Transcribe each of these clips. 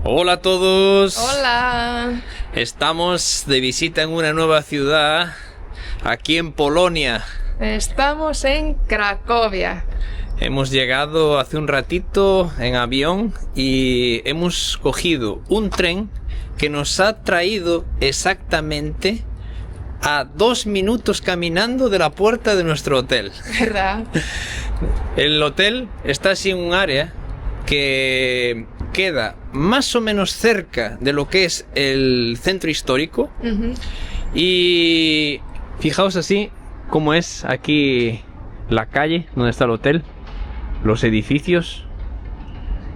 Hola a todos. Hola. Estamos de visita en una nueva ciudad, aquí en Polonia. Estamos en Cracovia. Hemos llegado hace un ratito en avión y hemos cogido un tren que nos ha traído exactamente a 2 minutos caminando de la puerta de nuestro hotel. ¿Verdad? El hotel está así en un área que queda más o menos cerca de lo que es el centro histórico. Y fijaos así como es aquí la calle donde está el hotel, los edificios.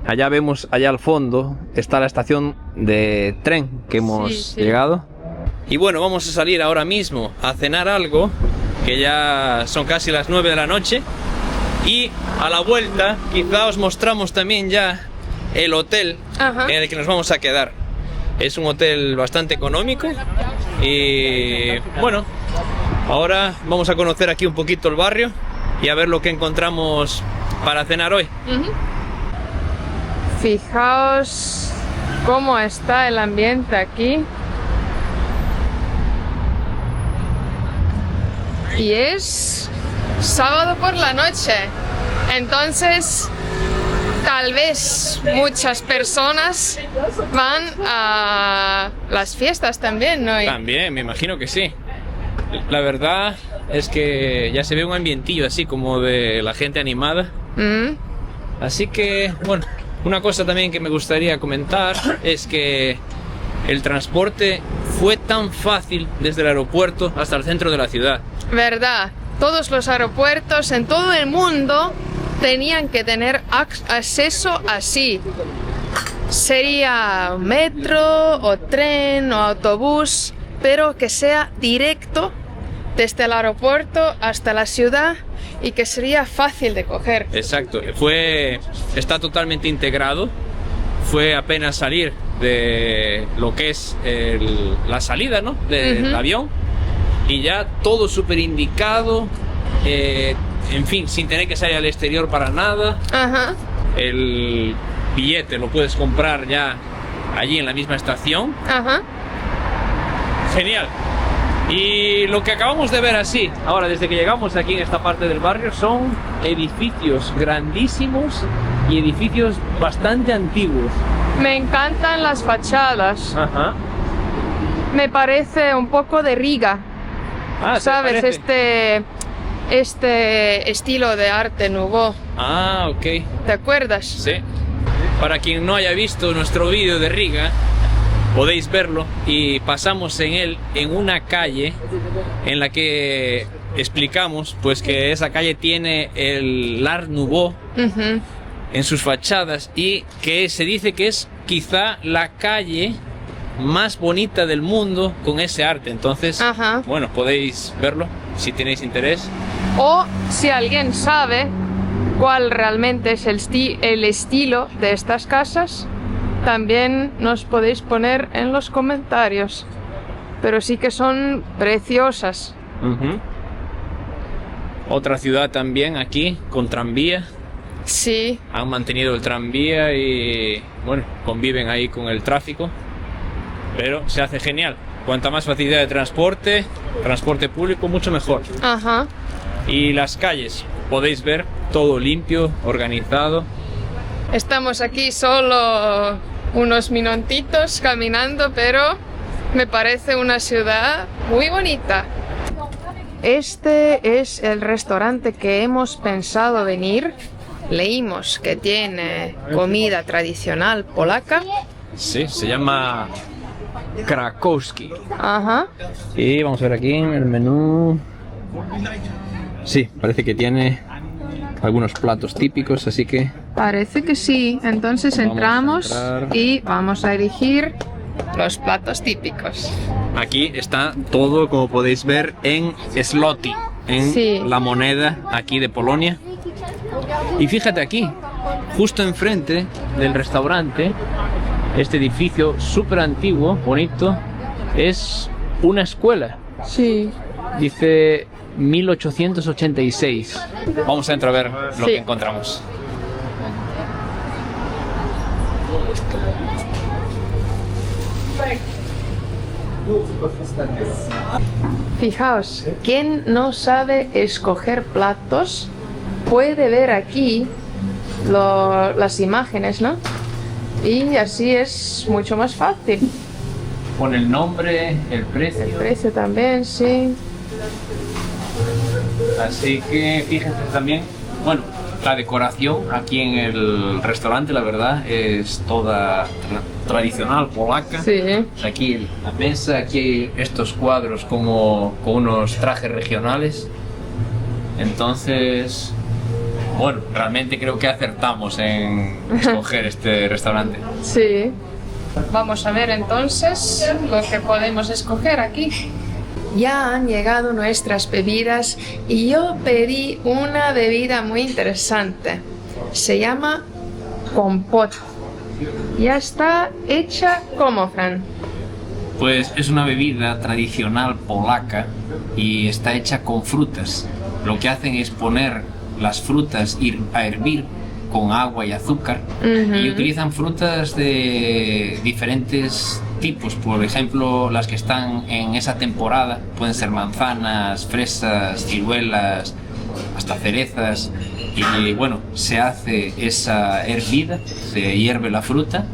Allá vemos, allá al fondo está la estación de tren que hemos llegado. Y bueno, vamos a salir ahora mismo a cenar algo, que ya son casi las 9 de la noche. Y a la vuelta quizá os mostramos también ya el hotel en el que nos vamos a quedar. Es un hotel bastante económico y bueno, ahora vamos a conocer aquí un poquito el barrio y a ver lo que encontramos para cenar hoy. Fijaos cómo está el ambiente aquí. Y es sábado por la noche, entonces tal vez muchas personas van a las fiestas también, ¿no? También, me imagino que sí. La verdad es que ya se ve un ambientillo así como de la gente animada. Así que, bueno, una cosa también que me gustaría comentar es que el transporte fue tan fácil desde el aeropuerto hasta el centro de la ciudad. ¿Verdad? Todos los aeropuertos en todo el mundo tenían que tener acceso así. Sería metro o tren o autobús, pero que sea directo desde el aeropuerto hasta la ciudad y que sería fácil de coger. Exacto, está totalmente integrado. Fue apenas salir de lo que es la salida, ¿no? Del avión. Y ya todo súper indicado, en fin, sin tener que salir al exterior para nada. El billete lo puedes comprar ya allí en la misma estación. Genial. Y lo que acabamos de ver así, ahora desde que llegamos aquí en esta parte del barrio, son edificios grandísimos y edificios bastante antiguos. Me encantan las fachadas. Me parece un poco de Riga. ¿Sabes? Este estilo de arte nouveau. Ok. ¿Te acuerdas? Sí. Para quien no haya visto nuestro vídeo de Riga, podéis verlo y pasamos en él en una calle en la que explicamos pues que esa calle tiene el Art Nouveau en sus fachadas y que se dice que es quizá la calle más bonita del mundo con ese arte. Entonces, bueno, podéis verlo si tenéis interés. O si alguien sabe cuál realmente es el estilo de estas casas, también nos podéis poner en los comentarios. Pero sí que son preciosas. Otra ciudad también aquí con tranvía. Sí. Han mantenido el tranvía y bueno, conviven ahí con el tráfico. Pero se hace genial. Cuanta más facilidad de transporte público, mucho mejor. Y las calles, podéis ver todo limpio, organizado. Estamos aquí solo unos minutitos caminando, pero me parece una ciudad muy bonita. Este es el restaurante que hemos pensado venir. Leímos que tiene comida tradicional polaca. Sí, se llama Krakowski. Ajá. Y vamos a ver aquí en el menú. Sí, parece que tiene algunos platos típicos, así que... Parece que sí. Entonces entramos y vamos a elegir los platos típicos. Aquí está todo, como podéis ver, en zloty, en la moneda aquí de Polonia. Y fíjate aquí, justo enfrente del restaurante, este edificio súper antiguo, bonito, es una escuela. Sí. Dice 1886. Vamos a entrar a ver lo que encontramos. Fijaos, quien no sabe escoger platos puede ver aquí las imágenes, ¿no? Y así es mucho más fácil. Con el nombre, el precio. El precio también, sí. Así que fíjense también, bueno, la decoración aquí en el restaurante, la verdad, es toda tradicional polaca. Sí. Aquí la mesa, aquí estos cuadros como con unos trajes regionales. Entonces, bueno, realmente creo que acertamos en escoger este restaurante. Sí. Vamos a ver entonces lo que podemos escoger aquí. Ya han llegado nuestras bebidas y yo pedí una bebida muy interesante. Se llama compot. Ya está hecha como, Fran. Pues es una bebida tradicional polaca y está hecha con frutas. Lo que hacen es poner las frutas a hervir con agua y azúcar y utilizan frutas de diferentes tipos. Por ejemplo, las que están en esa temporada pueden ser manzanas, fresas, ciruelas, hasta cerezas. Y bueno, se hace esa hervida, se hierve la fruta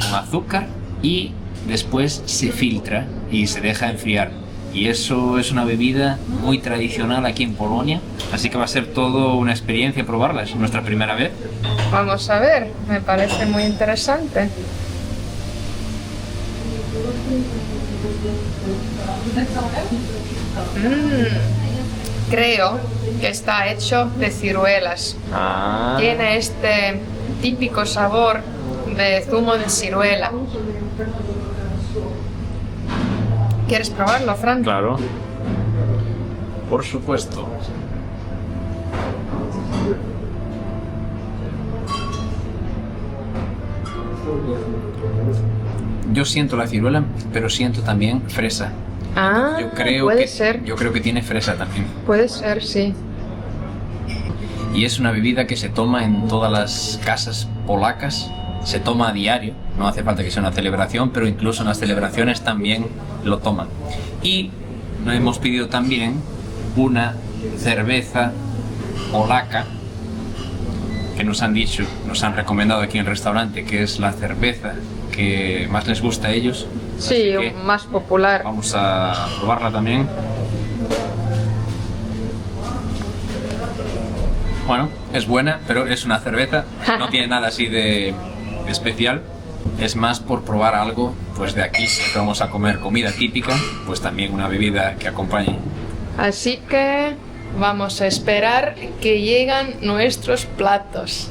con azúcar y después se filtra y se deja enfriar. Y eso es una bebida muy tradicional aquí en Polonia, así que va a ser todo una experiencia probarla, es nuestra primera vez. Vamos a ver, me parece muy interesante. Creo que está hecho de ciruelas. Tiene este típico sabor de zumo de ciruela. ¿Quieres probarlo, Fran? Claro. Por supuesto. Yo siento la ciruela, pero siento también fresa. Yo creo ser. Yo creo que tiene fresa también. Puede ser, sí. Y es una bebida que se toma en todas las casas polacas. Se toma a diario, no hace falta que sea una celebración, pero incluso en las celebraciones también lo toman. Y nos hemos pedido también una cerveza polaca que nos han dicho, nos han recomendado aquí en el restaurante, que es la cerveza que más les gusta a ellos. Sí, más popular. Vamos a probarla también. Bueno, es buena, pero es una cerveza, no tiene nada así de especial. Es más por probar algo pues de aquí. Si vamos a comer comida típica, pues también una bebida que acompañe. Así que vamos a esperar que lleguen nuestros platos.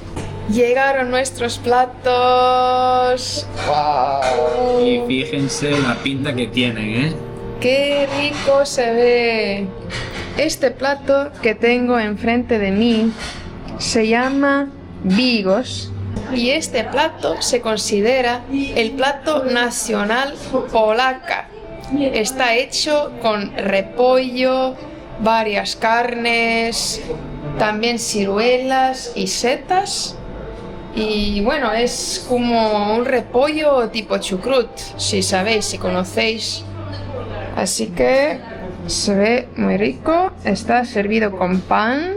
Llegaron nuestros platos. ¡Wow! Y fíjense la pinta que tienen, ¿eh? ¡Qué rico se ve! Este plato que tengo enfrente de mí se llama bigos. Y este plato se considera el plato nacional polaca. Está hecho con repollo, varias carnes, también ciruelas y setas. Y bueno, es como un repollo tipo chucrut, si sabéis, si conocéis. Así que se ve muy rico. Está servido con pan.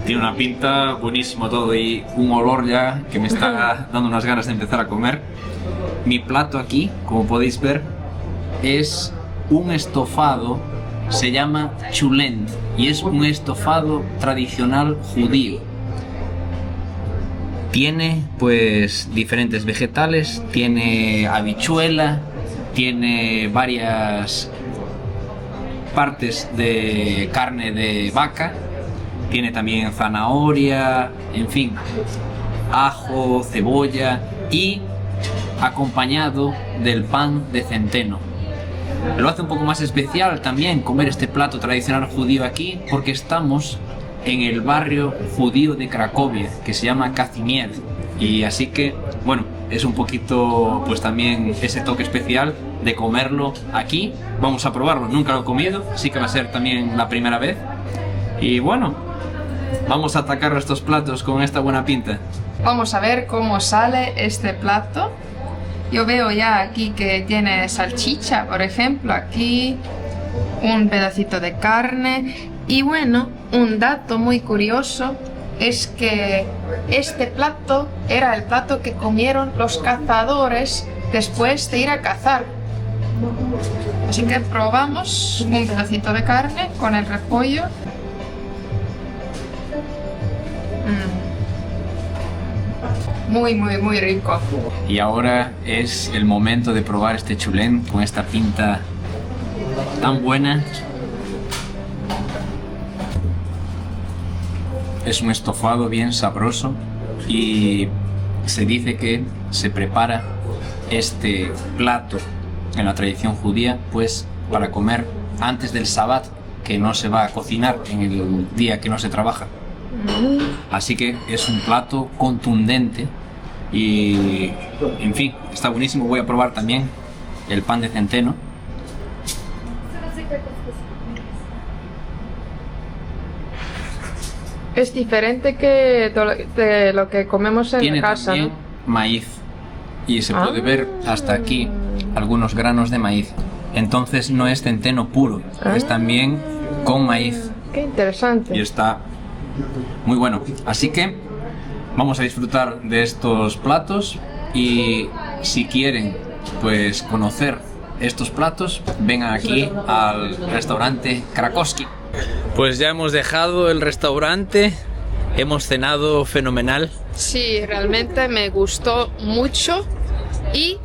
Tiene una pinta buenísimo todo y un olor ya que me está dando unas ganas de empezar a comer. Mi plato aquí, como podéis ver, es un estofado, se llama chulent y es un estofado tradicional judío. Tiene pues diferentes vegetales, tiene habichuela, tiene varias partes de carne de vaca. Tiene también zanahoria, en fin, ajo, cebolla y acompañado del pan de centeno. Lo hace un poco más especial también comer este plato tradicional judío aquí porque estamos en el barrio judío de Cracovia que se llama Kazimierz y así que, bueno, es un poquito pues también ese toque especial de comerlo aquí. Vamos a probarlo, nunca lo he comido, así que va a ser también la primera vez y bueno, vamos a atacar estos platos con esta buena pinta. Vamos a ver cómo sale este plato. Yo veo ya aquí que tiene salchicha, por ejemplo, aquí un pedacito de carne. Y bueno, un dato muy curioso es que este plato era el plato que comieron los cazadores después de ir a cazar. Así que probamos un pedacito de carne con el repollo. Muy, muy, muy rico. Y ahora es el momento de probar este chulén con esta pinta tan buena. Es un estofado bien sabroso y se dice que se prepara este plato en la tradición judía pues para comer antes del Sabbat, que no se va a cocinar en el día que no se trabaja. Así que es un plato contundente y, en fin, está buenísimo. Voy a probar también el pan de centeno. Es diferente que de lo que comemos en casa, Tiene también maíz y se puede ver hasta aquí algunos granos de maíz. Entonces no es centeno puro, es también con maíz. Qué interesante. Y está muy bueno. Así que vamos a disfrutar de estos platos y si quieren pues conocer estos platos, vengan aquí al restaurante Krakowski. Pues ya hemos dejado el restaurante, hemos cenado fenomenal. Sí, realmente me gustó mucho y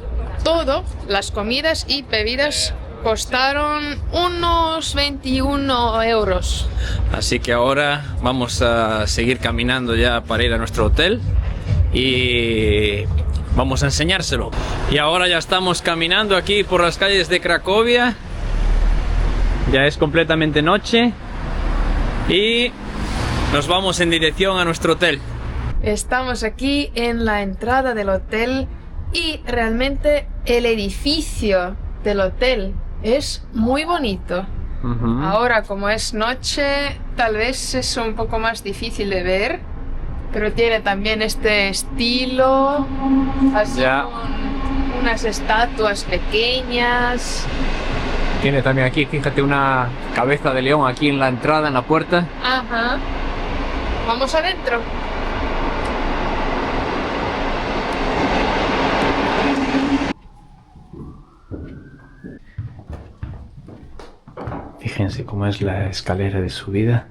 todo, las comidas y bebidas costaron unos 21 euros. Así que ahora vamos a seguir caminando ya para ir a nuestro hotel y vamos a enseñárselo. Y ahora ya estamos caminando aquí por las calles de Cracovia. Ya es completamente noche y nos vamos en dirección a nuestro hotel. Estamos aquí en la entrada del hotel y realmente el edificio del hotel es muy bonito. Ahora, como es noche, tal vez es un poco más difícil de ver, pero tiene también este estilo, así con unas estatuas pequeñas. Tiene también aquí, fíjate, una cabeza de león aquí en la entrada, en la puerta. Ajá. Vamos adentro. Fíjense cómo es la escalera de subida.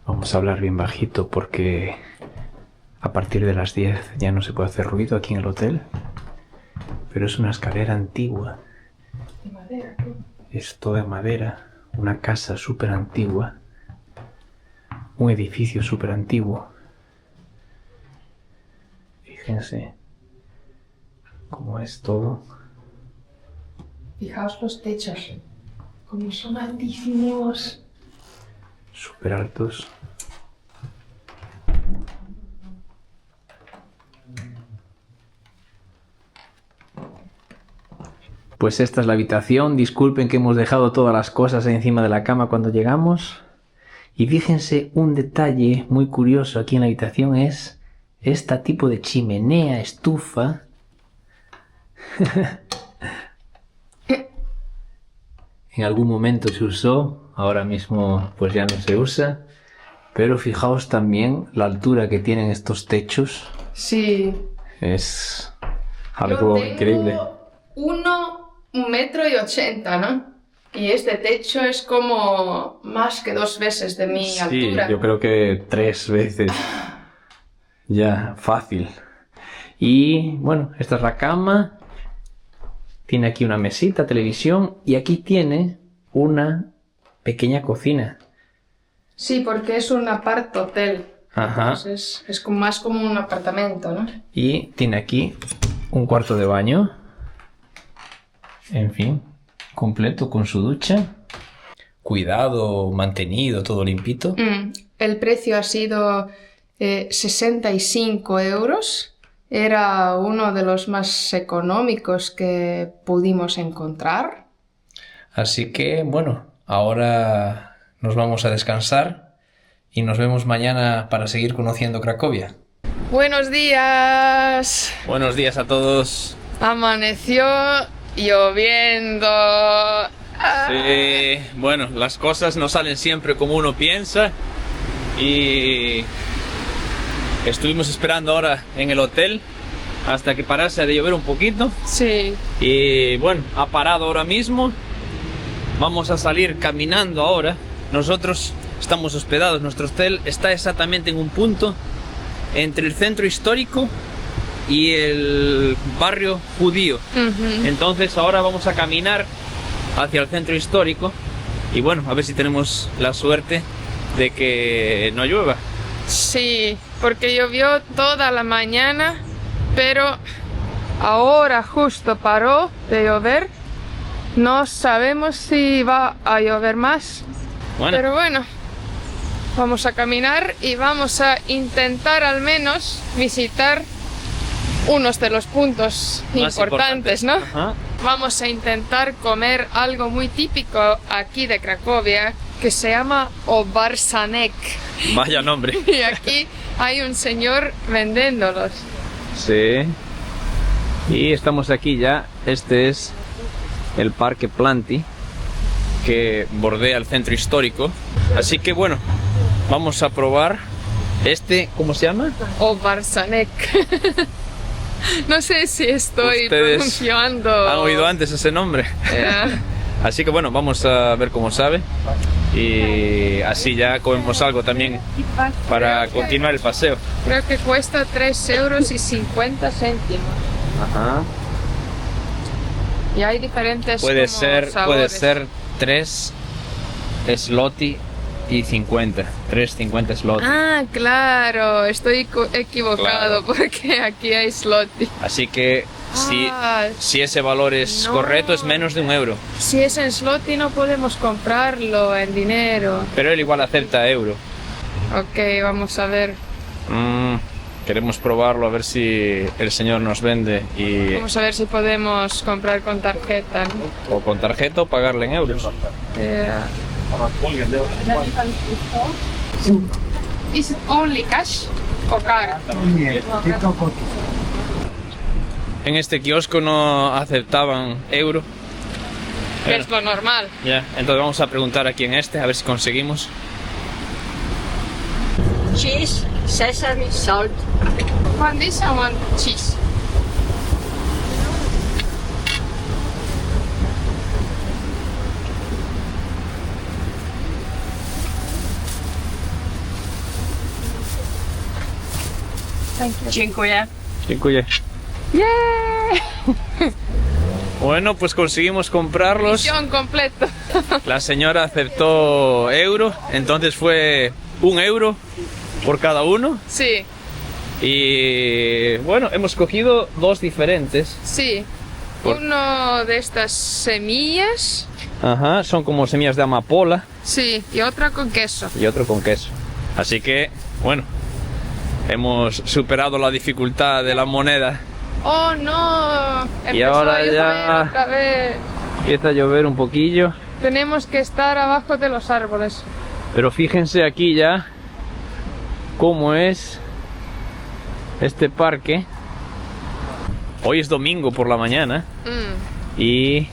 Vamos a hablar bien bajito porque a partir de las 10 ya no se puede hacer ruido aquí en el hotel. Pero es una escalera antigua. De madera. Es toda de madera. Una casa súper antigua. Un edificio súper antiguo. Fíjense cómo es todo. Fijaos los techos. Como son altísimos. Súper altos. Pues esta es la habitación. Disculpen que hemos dejado todas las cosas encima de la cama cuando llegamos. Y fíjense, un detalle muy curioso aquí en la habitación es este tipo de chimenea, estufa. En algún momento se usó, ahora mismo pues ya no se usa. Pero fijaos también la altura que tienen estos techos. Sí. Es algo increíble. 1,80 m, ¿no? Y este techo es como más que 2 veces de mi altura. Sí, yo creo que 3 veces. Ya, fácil. Y bueno, esta es la cama. Tiene aquí una mesita, televisión. Y aquí tiene una pequeña cocina. Sí, porque es un apart-hotel. Ajá. Entonces es como más como un apartamento, ¿no? Y tiene aquí un cuarto de baño. En fin, completo con su ducha. Cuidado, mantenido, todo limpito. El precio ha sido 65 euros. Era uno de los más económicos que pudimos encontrar. Así que, bueno, ahora nos vamos a descansar y nos vemos mañana para seguir conociendo Cracovia. ¡Buenos días! Buenos días a todos. Amaneció lloviendo. Sí, bueno, las cosas no salen siempre como uno piensa. Y estuvimos esperando ahora en el hotel hasta que parase de llover un poquito. Sí. Y bueno, ha parado ahora mismo. Vamos a salir caminando ahora. Nosotros estamos hospedados. Nuestro hotel está exactamente en un punto entre el centro histórico y el barrio judío. Entonces ahora vamos a caminar hacia el centro histórico. Y bueno, a ver si tenemos la suerte de que no llueva. Sí, porque llovió toda la mañana, pero ahora justo paró de llover. No sabemos si va a llover más. Bueno. Pero bueno, vamos a caminar y vamos a intentar al menos visitar unos de los puntos Más importantes, ¿no? Ajá. Vamos a intentar comer algo muy típico aquí de Cracovia que se llama obarsanek. Vaya nombre. Y aquí hay un señor vendiéndolos. Sí. Y estamos aquí ya. Este es el Parque Planti, que bordea el centro histórico. Así que bueno, vamos a probar este, ¿cómo se llama? Obarsanek. No sé si estoy ¿Ustedes pronunciando. han oído antes ese nombre? Así que bueno, vamos a ver cómo sabe. Y así ya comemos algo también para continuar el paseo. Creo que cuesta 3,50 €. Ajá. Y hay diferentes Puede como ser sabores. 3 zloty y 50. 3,50 zloty. Ah, claro, estoy equivocado Claro. porque aquí hay zloty. Así que si ese valor es No. correcto, es menos de €1. Si es en zloty no podemos comprarlo en dinero. Pero él igual acepta euro. Ok, vamos a ver. Queremos probarlo, a ver si el señor nos vende Vamos a ver si podemos comprar con tarjeta. o con tarjeta o pagarle en euros. Is it only cash o card? En este kiosco no aceptaban euro. Que es lo normal. Ya, entonces vamos a preguntar aquí en este, a ver si conseguimos. Cheese, sesame, salt. One this and one cheese. Dziękuję. Dziękuję. ¡Yeah! Bueno, pues conseguimos comprarlos. Misión completa. La señora aceptó euro, entonces fue €1 por cada uno. Sí, Y bueno, hemos cogido dos diferentes. sí. Por- Uno de estas semillas. Ajá, son como semillas de amapola Sí, y otra con queso. y otro con queso. Así que, bueno, hemos superado la dificultad de la moneda. ¡Oh, no! Y Empezó ahora a llover ya- otra vez. Empieza a llover un poquillo, Tenemos que estar abajo de los árboles. pero fíjense aquí ya cómo es este parque. Hoy es domingo por la mañana y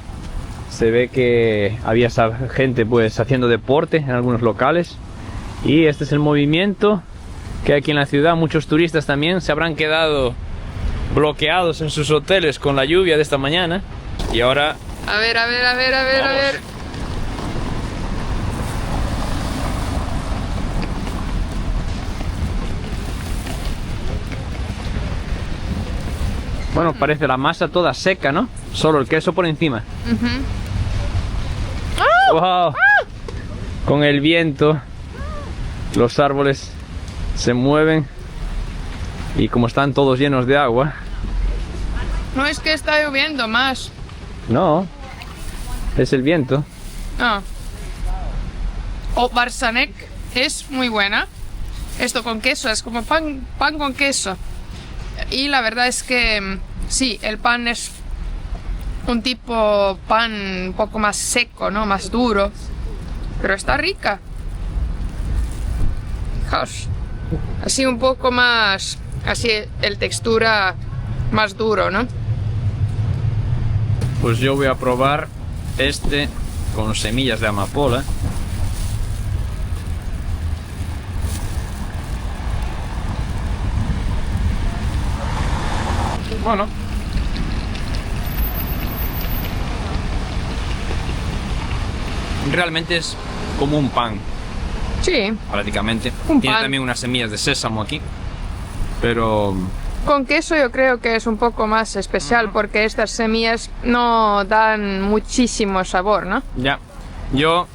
se ve que había esa gente pues haciendo deporte en algunos locales. Y este es el movimiento que hay aquí en la ciudad. Muchos turistas también se habrán quedado bloqueados en sus hoteles con la lluvia de esta mañana. Y ahora A ver, a ver, a ver, a ver, a Vamos. ver. bueno, parece la masa toda seca, ¿no? Solo el queso por encima. ¡Wow! Con el viento, los árboles se mueven y como están todos llenos de agua, No es que está lloviendo más. no, es el viento. No. O Barsanek es muy buena. Esto con queso, es como pan con queso. Y la verdad es que sí, el pan es un tipo pan un poco más seco, ¿no? Más duro. Pero está rica. Fijaos. Así un poco más, así el textura más duro, ¿no? Pues yo voy a probar este con semillas de amapola. Bueno, realmente es como un pan, Sí, prácticamente. Un Tiene pan. también unas semillas de sésamo aquí, pero con queso yo creo que es un poco más especial porque estas semillas no dan muchísimo sabor, ¿no? ya, yo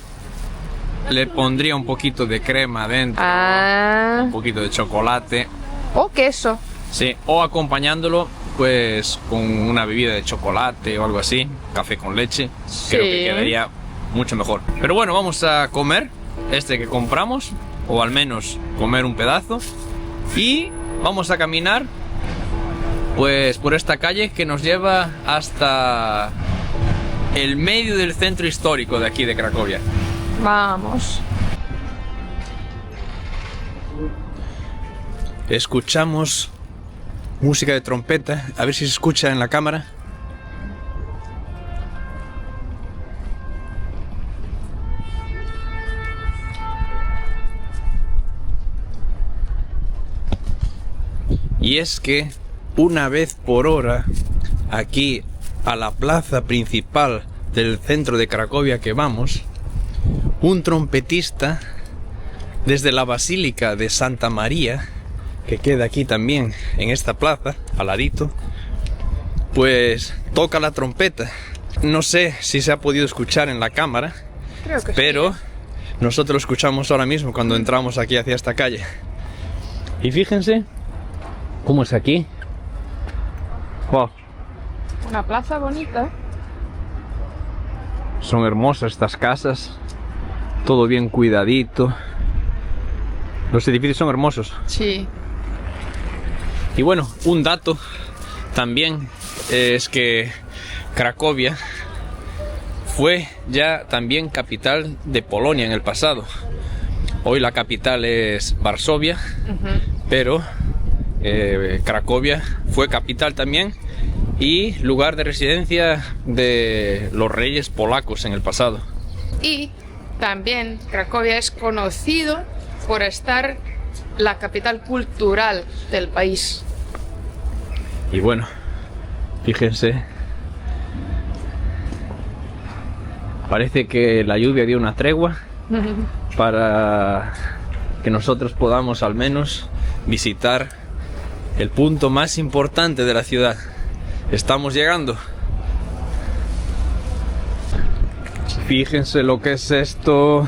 le pondría un poquito de crema dentro, Ah, un poquito de chocolate, o queso. sí, o acompañándolo pues con una bebida de chocolate o algo así, café con leche, creo que Sí. quedaría mucho mejor. Pero bueno, vamos a comer este que compramos, o al menos comer un pedazo, y vamos a caminar pues por esta calle que nos lleva hasta el medio del centro histórico de aquí de Cracovia. Vamos. Escuchamos música de trompeta, a ver si se escucha en la cámara. Y es que una vez por hora, aquí a la plaza principal del centro de Cracovia que vamos, un trompetista desde la Basílica de Santa María, que queda aquí también en esta plaza, al ladito, pues toca la trompeta. No sé si se ha podido escuchar en la cámara, Creo que pero nosotros lo escuchamos ahora mismo cuando entramos aquí hacia esta calle. Y fíjense cómo es aquí. Wow, sí. Una plaza bonita. son hermosas estas casas, todo bien cuidadito. Los edificios son hermosos. Sí. Y bueno, un dato también es que Cracovia fue ya también capital de Polonia en el pasado. Hoy la capital es Varsovia, pero Cracovia fue capital también y lugar de residencia de los reyes polacos en el pasado. Y también Cracovia es conocido por estar la capital cultural del país. Y bueno, fíjense, parece que la lluvia dio una tregua para que nosotros podamos al menos visitar el punto más importante de la ciudad. Estamos llegando. Fíjense lo que es esto.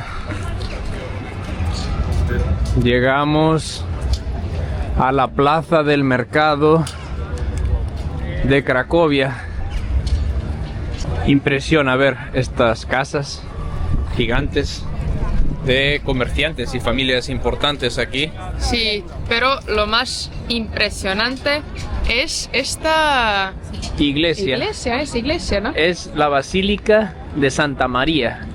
Llegamos a la plaza del mercado de Cracovia. Impresiona ver estas casas gigantes de comerciantes y familias importantes aquí. Sí, pero lo más impresionante es esta Iglesia. iglesia, ¿no? Es la Basílica de Santa María.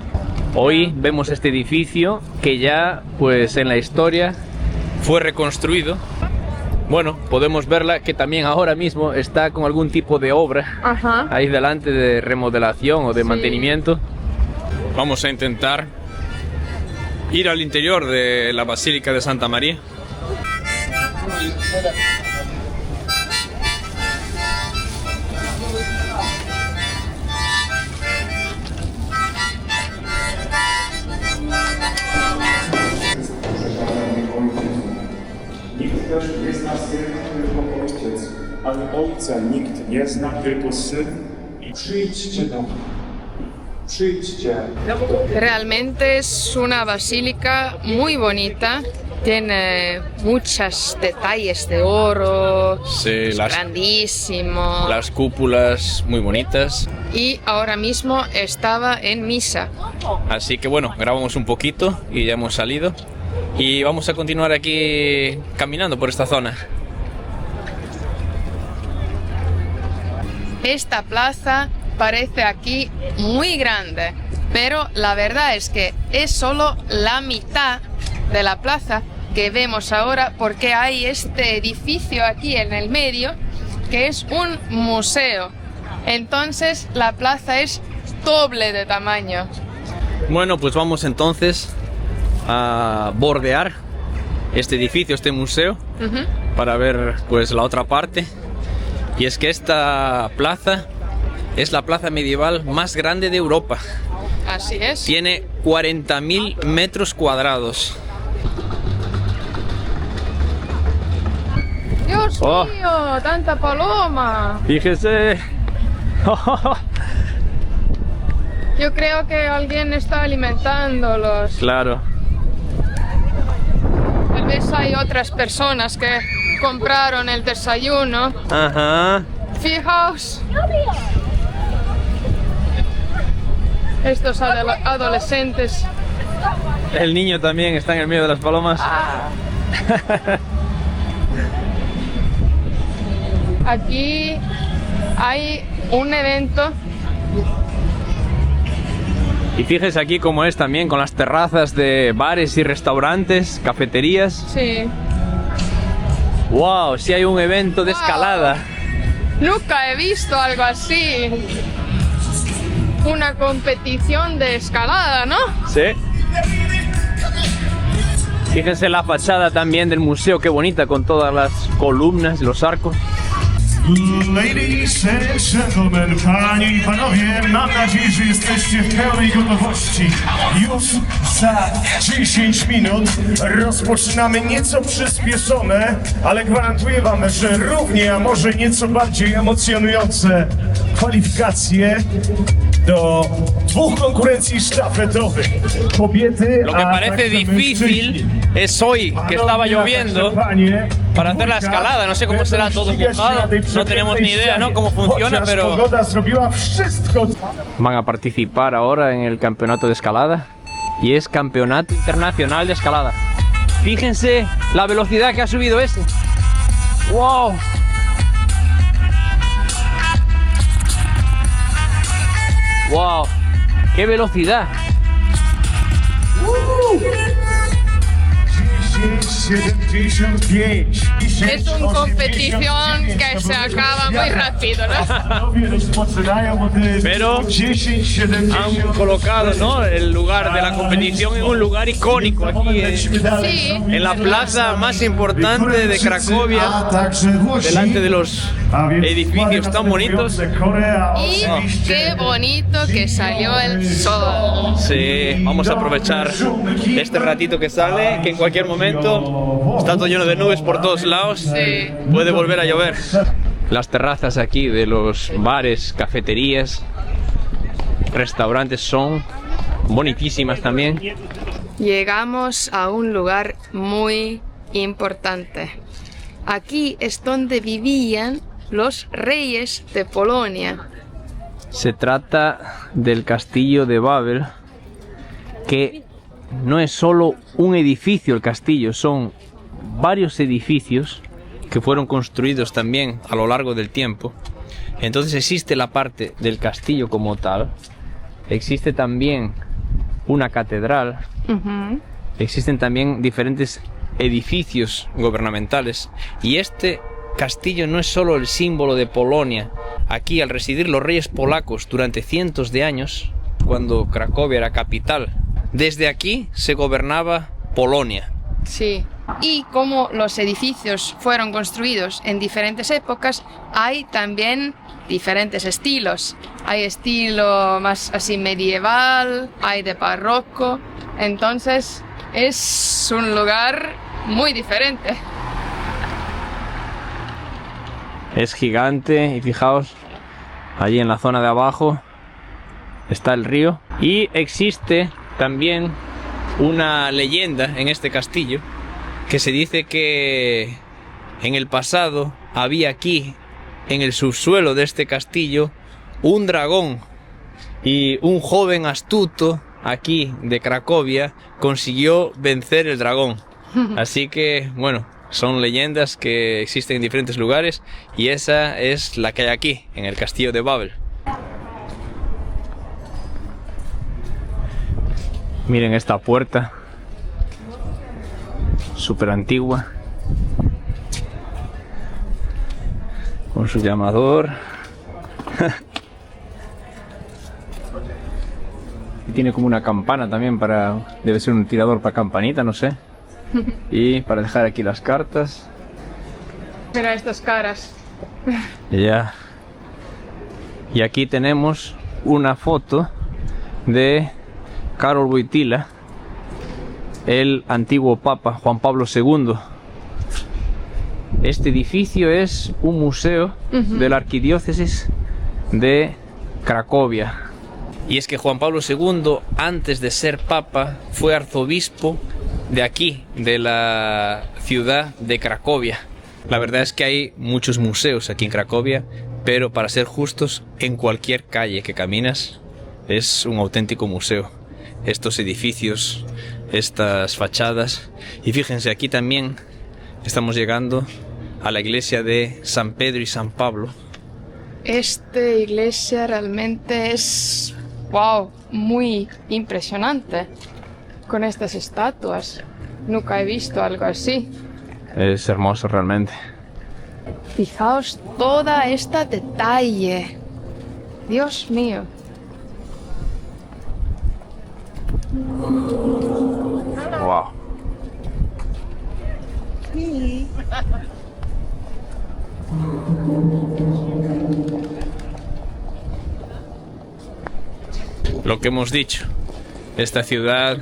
Hoy vemos este edificio que ya pues en la historia fue reconstruido. Bueno, podemos verla que también ahora mismo está con algún tipo de obra Ajá. ahí delante de remodelación o de Sí. mantenimiento. Vamos a intentar ir al interior de la Basílica de Santa María. Nikt też nie zna Syna, tylko Ojciec, ale Ojca nikt nie zna, tylko Syn. I przyjdźcie do mnie. Przyjdźcie. Realmente es una basílica muy bonita. Tiene muchos detalles de oro. Sí, Es grandísimo. las cúpulas muy bonitas. Y ahora mismo estaba en misa. Así que bueno, grabamos un poquito y ya hemos salido. Y vamos a continuar aquí caminando por esta zona. Esta plaza parece aquí muy grande, pero la verdad es que es solo la mitad de la plaza que vemos ahora porque hay este edificio aquí en el medio que es un museo. Entonces la plaza es doble de tamaño. Bueno, pues vamos entonces a bordear este edificio, este museo, para ver pues la otra parte. Y es que esta plaza es la plaza medieval más grande de Europa. Así es. Tiene 40.000 metros cuadrados. Dios Oh. mío, tanta paloma. Fíjese. Yo creo que alguien está alimentándolos. Claro. Tal vez hay otras personas que compraron el desayuno. Ajá. Fijaos. Estos adolescentes. El niño también está en el medio de las palomas. Aquí hay un evento. Y fíjese aquí cómo es también con las terrazas de bares y restaurantes, cafeterías. Sí. ¡Wow! Sí hay un evento de Wow. escalada. Nunca he visto algo así. Una competición de escalada, ¿no? Sí. Fíjense la fachada también del museo, qué bonita, con todas las columnas y los arcos. Ladies and gentlemen, panie i panowie, mam nadzieję, że jesteście w pełnej gotowości. Już za 10 minut rozpoczynamy nieco przyspieszone, ale gwarantuję wam, że równie, a może nieco bardziej emocjonujące kwalifikacje do dwóch konkurencji sztafetowych. Kobiety, Lo que parece difícil es hoy, que estaba lloviendo, para hacer la escalada. No sé cómo será todo mojado, no tenemos ni idea, ¿no? Cómo funciona, pero van a participar ahora en el campeonato de escalada y es campeonato internacional de escalada. Fíjense la velocidad que ha subido ese. ¡Wow! ¡Wow! ¡Qué velocidad! Es una competición que se acaba muy rápido, ¿no? Pero han colocado, ¿no?, el lugar de la competición en un lugar icónico aquí Sí. en la plaza más importante de Cracovia, delante de los edificios tan bonitos. Y qué bonito que salió el sol. Sí, vamos a aprovechar este ratito que sale, que en cualquier momento está todo lleno de nubes por todos lados. Sí. Puede volver a llover. Las terrazas aquí de los bares, cafeterías, restaurantes son bonitísimas también. Llegamos a un lugar muy importante. Aquí es donde vivían los reyes de Polonia. Se trata del castillo de Wawel, que no es solo un edificio el castillo, son varios edificios que fueron construidos también a lo largo del tiempo. Entonces existe la parte del castillo como tal, existe también una catedral, existen también diferentes edificios gubernamentales, y este castillo no es solo el símbolo de Polonia. Aquí, al residir los reyes polacos durante cientos de años, cuando Cracovia era capital, desde aquí se gobernaba Polonia. Sí. Y como los edificios fueron construidos en diferentes épocas, hay también diferentes estilos. Hay estilo más así medieval, hay de barroco. Entonces es un lugar muy diferente. Es gigante y fijaos, allí en la zona de abajo está el río. Y existe también una leyenda en este castillo que se dice que en el pasado había aquí, en el subsuelo de este castillo, un dragón, y un joven astuto aquí de Cracovia consiguió vencer el dragón. Así que, bueno, son leyendas que existen en diferentes lugares, y esa es la que hay aquí, en el castillo de Wawel. Miren esta puerta, súper antigua, con su llamador. Y tiene como una campana también para... Debe ser un tirador para campanita, no sé. Y para dejar aquí las cartas. Mira estas caras. Ya. Y aquí tenemos una foto de Karol Wojtyła, el antiguo Papa Juan Pablo II. Este edificio es un museo de la arquidiócesis de Cracovia. Y es que Juan Pablo II, antes de ser Papa, fue arzobispo de aquí, de la ciudad de Cracovia. La verdad es que hay muchos museos aquí en Cracovia, pero para ser justos, en cualquier calle que caminas es un auténtico museo. Estos edificios, estas fachadas. Y fíjense, aquí también estamos llegando a la iglesia de San Pedro y San Pablo. Esta iglesia realmente es, wow, muy impresionante. Con estas estatuas. Nunca he visto algo así. Es hermoso realmente. Fijaos toda esta detalle. Dios mío. Wow. Lo que hemos dicho, esta ciudad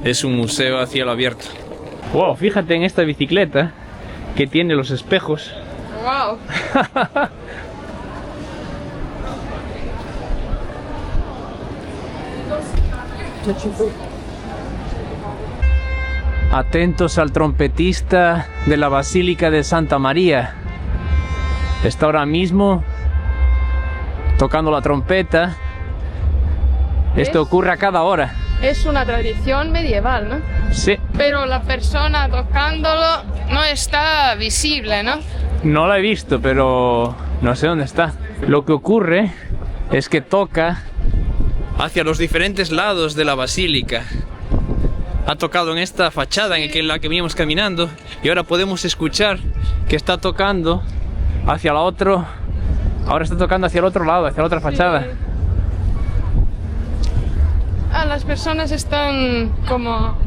es un museo a cielo abierto. Wow, fíjate en esta bicicleta que tiene los espejos. Wow. Atentos al trompetista de la Basílica de Santa María. Está ahora mismo tocando la trompeta. Esto ocurre a cada hora. Es una tradición medieval, ¿no? Sí. Pero la persona tocándolo no está visible, ¿no? No la he visto, pero no sé dónde está. Lo que ocurre es que toca hacia los diferentes lados de la basílica. Ha tocado en esta fachada en la que veníamos caminando y ahora podemos escuchar que está tocando hacia la otra. Ahora está tocando hacia el otro lado, hacia la otra fachada. Sí. Ah, las personas están como...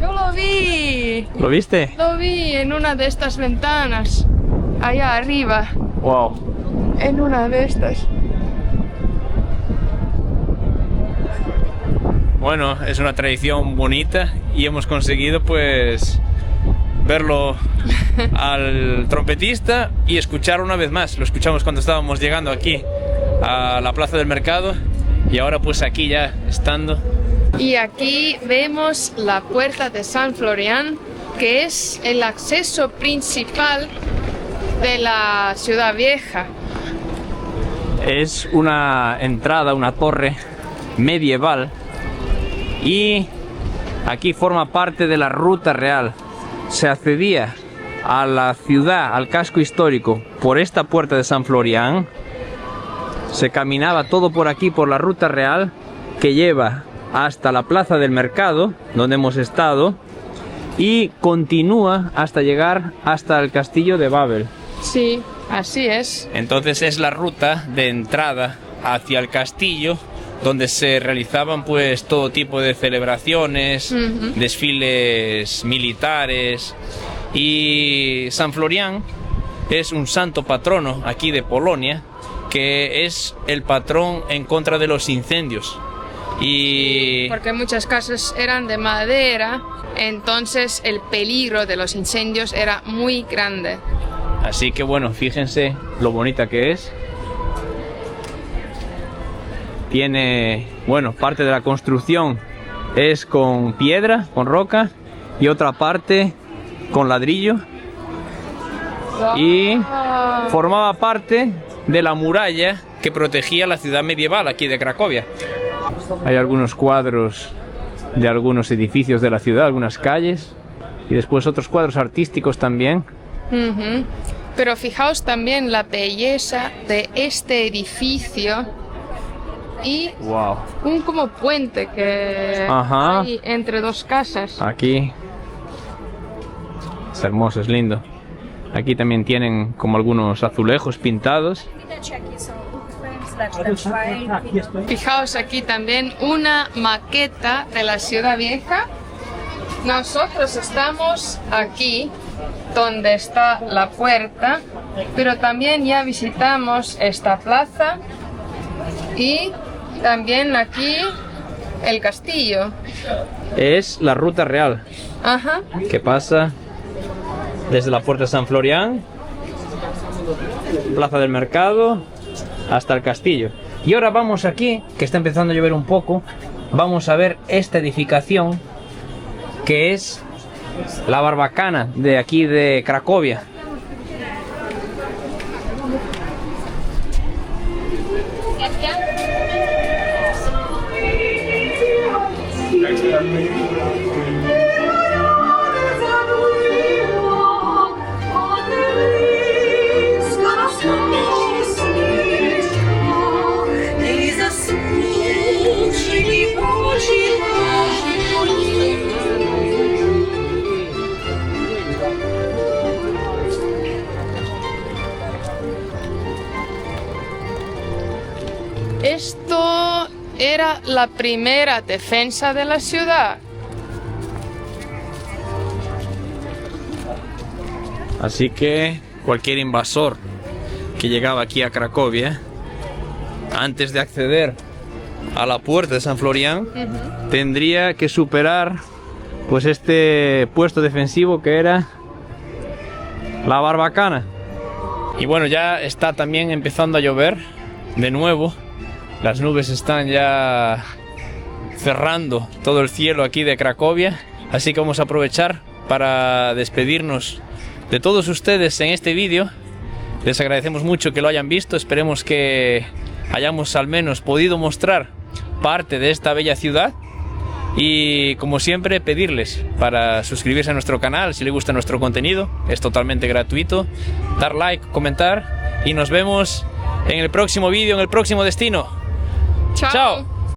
Yo lo vi. ¿Lo viste? Lo vi en una de estas ventanas. Allá arriba. Wow. En una de estas. Bueno, es una tradición bonita y hemos conseguido pues verlo al trompetista y escuchar una vez más. Lo escuchamos cuando estábamos llegando aquí a la plaza del mercado y ahora pues aquí ya estando. Y aquí vemos la puerta de San Florian, que es el acceso principal de la ciudad vieja. Es una entrada, una torre medieval y aquí forma parte de la ruta real. Se accedía a la ciudad, al casco histórico, por esta puerta de San Florian. Se caminaba todo por aquí, por la ruta real, que lleva hasta la plaza del mercado, donde hemos estado, y continúa hasta llegar hasta el castillo de Babel. Sí, así es. Entonces es la ruta de entrada hacia el castillo, donde se realizaban pues todo tipo de celebraciones, desfiles militares. Y San Florian es un santo patrono aquí de Polonia, que es el patrón en contra de los incendios. Y Porque muchas casas eran de madera, entonces el peligro de los incendios era muy grande. así que bueno, fíjense lo bonita que es. Tiene, bueno, parte de la construcción es con piedra, con roca, y otra parte con ladrillo. Y formaba parte de la muralla que protegía la ciudad medieval aquí de Cracovia. Hay algunos cuadros de algunos edificios de la ciudad, algunas calles, y después otros cuadros artísticos también. Pero fijaos también la belleza de este edificio y Wow. un como puente que Ajá. hay entre dos casas. Aquí. Es hermoso, es lindo. Aquí también tienen como algunos azulejos pintados. Fijaos aquí también una maqueta de la ciudad vieja. Nosotros estamos aquí donde está la puerta, pero también ya visitamos esta plaza y también aquí el castillo. Es la ruta real Ajá. que pasa desde la puerta de San Florian, Plaza del Mercado, hasta el castillo. Y ahora vamos aquí, que está empezando a llover un poco, vamos a ver esta edificación que es la Barbacana de aquí de Cracovia. Esto era la primera defensa de la ciudad. Así que cualquier invasor que llegaba aquí a Cracovia, antes de acceder a la puerta de San Florian, tendría que superar pues este puesto defensivo que era la Barbacana. Y bueno, ya está también empezando a llover de nuevo. Las nubes están ya cerrando todo el cielo aquí de Cracovia, así que vamos a aprovechar para despedirnos de todos ustedes en este vídeo. Les agradecemos mucho que lo hayan visto, esperemos que hayamos al menos podido mostrar parte de esta bella ciudad y, como siempre, pedirles para suscribirse a nuestro canal si les gusta nuestro contenido, es totalmente gratuito, dar like, comentar y nos vemos en el próximo vídeo, en el próximo destino. Chao. ¡Chao!